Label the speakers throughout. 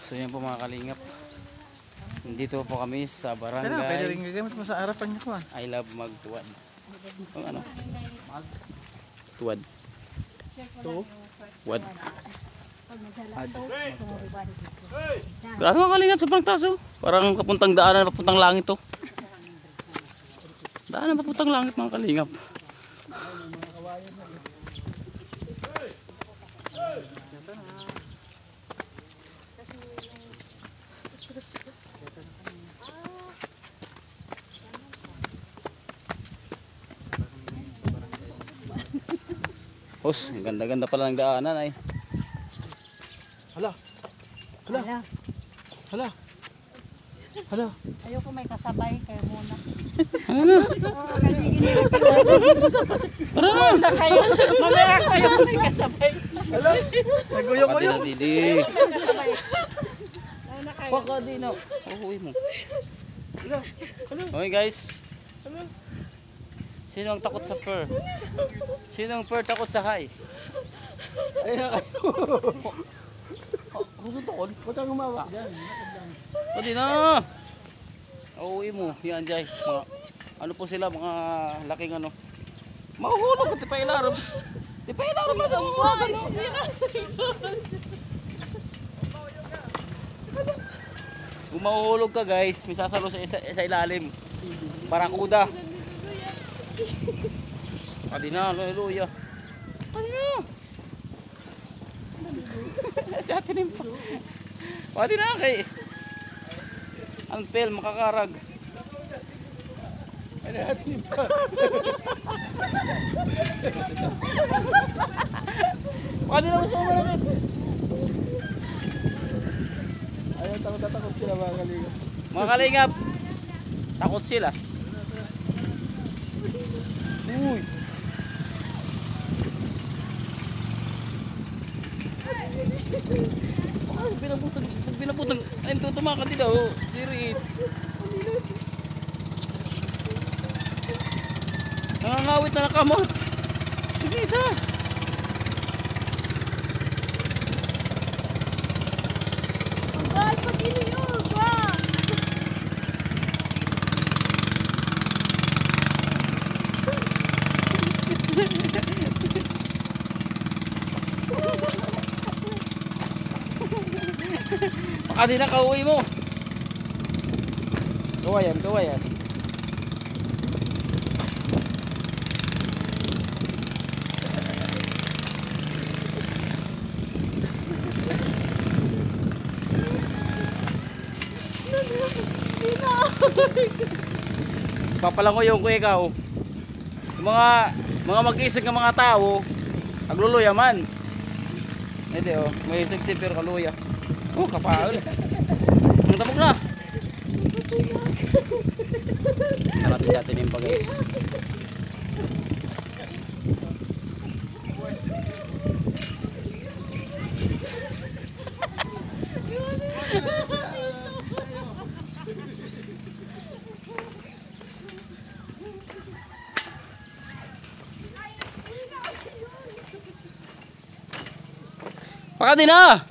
Speaker 1: So yan po mga kalingap. Dito po kami sa
Speaker 2: Pwede
Speaker 1: barangay
Speaker 2: rin gagamit mo sa harapan niyo ko.
Speaker 1: I Love Magtuwad. Ang ano? Tuwad. Tuwad. Grabe mga kalingap, sobrang taas oh. Parang papuntang daanan, papuntang langit to. Daanan papuntang langit mga kalingap. Hos, ganda-ganda pala ng daanan ay.
Speaker 2: Hala. Hala. Hala. Hala.
Speaker 3: Ayoko may kasabay kayo muna.
Speaker 1: Ano?
Speaker 3: Oo, kasi iniwan
Speaker 1: Tara na!
Speaker 3: kayo. Mamaya kayo may kasabay.
Speaker 2: Hala. Naguyong-uyong.
Speaker 1: Pati na dili.
Speaker 3: Kasabay. Nauna kayo.
Speaker 1: Baka di na. Uhuwi mo. Okay guys. Sino ang takot sa fur? Sino ang fur takot sa high?
Speaker 2: Ayun na kayo.
Speaker 1: Gusto takot?
Speaker 2: Ba't ang gumawa?
Speaker 1: Pati na! Uuwi mo. Yan Jai. Mga, ano po sila? Mga laking ano. Mahuhulog ka. Di pa ilaram. Di pa ilaram na daw. Kung mahuhulog ka guys, may sasalo sa ilalim. Barakuda. Pati na. Hallelujah. Pati na. Si Ate Nimpa. Pati na kay Anpel makakarag.
Speaker 2: Ano Ate Nimpa?
Speaker 1: Pati na gusto mo namin.
Speaker 2: Ayun, takot sila mga kalingap.
Speaker 1: Mga kalingap, takot sila. Uy. Pinabutan. Ayun, tutumakan din daw. Dirit. Nangangawit na nakamot. Sige, ito.
Speaker 3: Guys, pag-ilo yun. Wow.
Speaker 1: Baka di na kauwi mo. Gawa yan. Papalanguyong ko ikaw. Mga mag-isig ng mga tao, agluluya man. Ede oh, may sexy pero kaluya. Oh, kapaol. Ang tapok na. Harapin sa atin yung pa guys. Baka din na!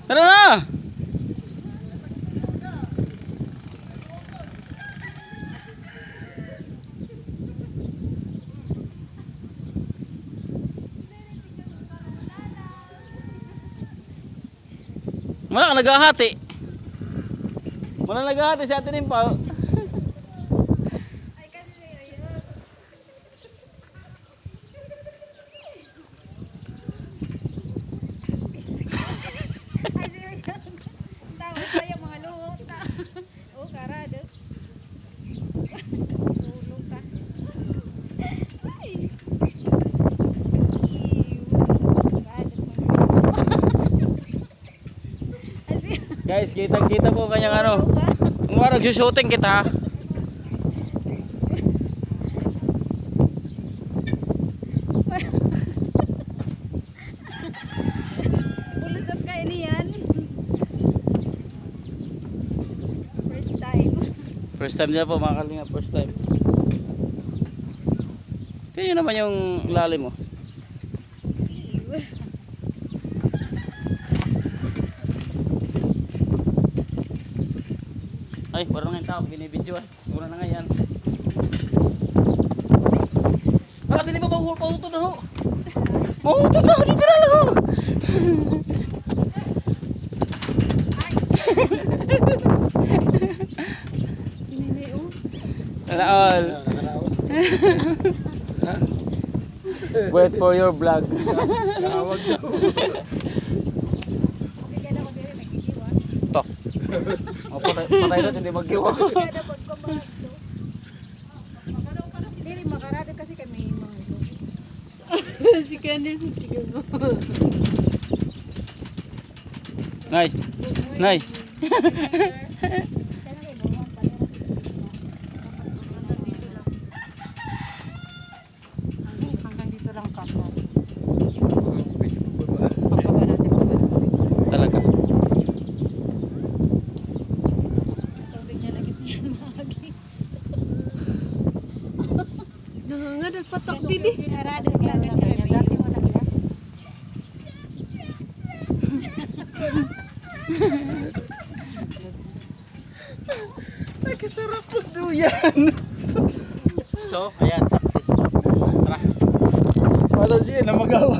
Speaker 1: Tara na! Wala ka naghahati. Wala naghahati si Ate Nimpa. Guys, kita-kita po kanyang ano. Kung parang shooting kita.
Speaker 3: Bulusot kayo niyan. First time.
Speaker 1: First time niya po mga kalinga, first time. Kaya naman yung lalim mo. Ay, parang ngayon tao, binibidyo ay. Mura na nga yan. Wala, hindi ba mahuto na ho? Mahuto na ho, dito na lang ho.
Speaker 3: Sinini, oh.
Speaker 1: Sana all.
Speaker 2: Nakaraos.
Speaker 1: Wait for your vlog.
Speaker 2: Nakawag daw.
Speaker 3: Bigyan ako diri, nagkikiwa.
Speaker 1: Tok. O, patay na, hindi magkiwa.
Speaker 3: Bigyan ako pagpamahal to. Diri, makarado kasi kami mga ito. Si Candice, sige mo.
Speaker 1: Nay. Nay.
Speaker 3: Hanggang dito lang kamo.
Speaker 2: Medyo pagbaba.
Speaker 3: Pagbaba natin, pagbaba natin.
Speaker 1: Talaga.
Speaker 3: Tubig niya lagi yan, magi.
Speaker 4: Nangangadal patak didi.
Speaker 3: Arado lang kami. Dati mo na kaya.
Speaker 2: Nakisarap po duyan.
Speaker 1: So, ayan, success. Tara.
Speaker 2: Wala siya na magawa.